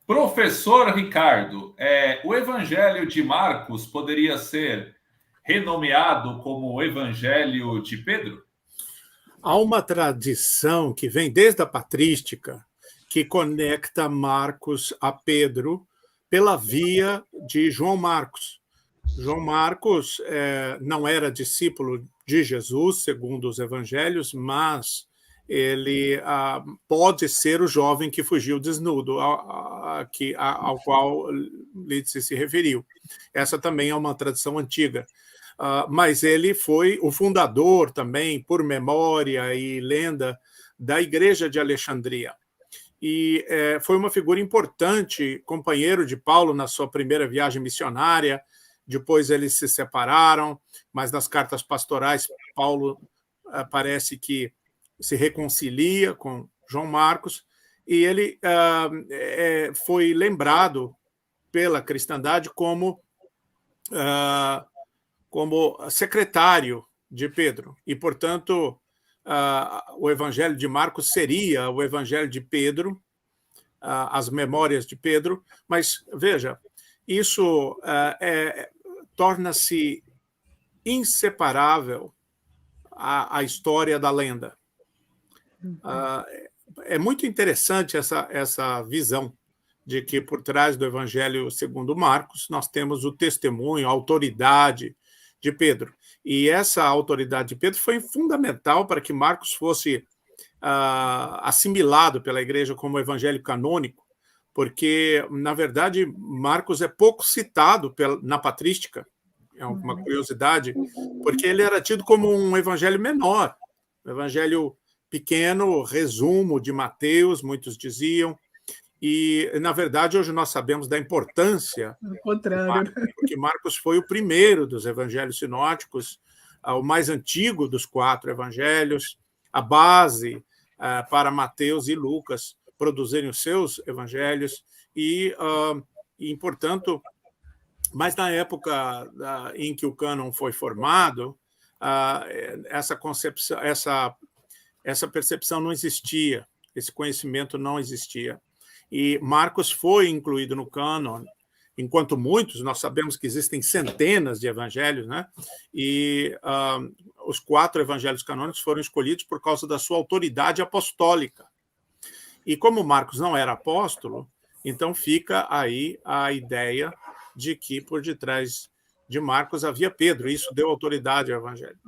Professor Ricardo, o Evangelho de Marcos poderia ser renomeado como o Evangelho de Pedro? Há uma tradição que vem desde a patrística que conecta Marcos a Pedro pela via de João Marcos. João Marcos não era discípulo de Jesus, segundo os evangelhos, mas ele pode ser o jovem que fugiu desnudo, ao qual Lídice se referiu. Essa também é uma tradição antiga. Mas ele foi o fundador também, por memória e lenda, da Igreja de Alexandria. E foi uma figura importante, companheiro de Paulo na sua primeira viagem missionária. Depois eles se separaram, mas nas cartas pastorais, Paulo parece que se reconcilia com João Marcos, e ele foi lembrado pela cristandade como secretário de Pedro. E, portanto, o Evangelho de Marcos seria o Evangelho de Pedro, as memórias de Pedro, mas, veja, isso torna-se inseparável a história da lenda. É muito interessante essa visão de que, por trás do Evangelho segundo Marcos, nós temos o testemunho, a autoridade de Pedro. E essa autoridade de Pedro foi fundamental para que Marcos fosse assimilado pela igreja como evangelho canônico, porque, na verdade, Marcos é pouco citado na patrística, é uma curiosidade, porque ele era tido como um evangelho menor, um evangelho pequeno, resumo de Mateus, muitos diziam, e, na verdade, hoje nós sabemos da importância de Marcos, porque Marcos foi o primeiro dos evangelhos sinóticos, o mais antigo dos 4 evangelhos, a base para Mateus e Lucas produzirem os seus evangelhos, e portanto, mas na época em que o cânon foi formado, essa concepção, essa percepção não existia, esse conhecimento não existia. E Marcos foi incluído no cânon, enquanto muitos, nós sabemos que existem centenas de evangelhos, né? E os 4 evangelhos canônicos foram escolhidos por causa da sua autoridade apostólica. E como Marcos não era apóstolo, então fica aí a ideia de que por detrás de Marcos havia Pedro, e isso deu autoridade ao evangelho.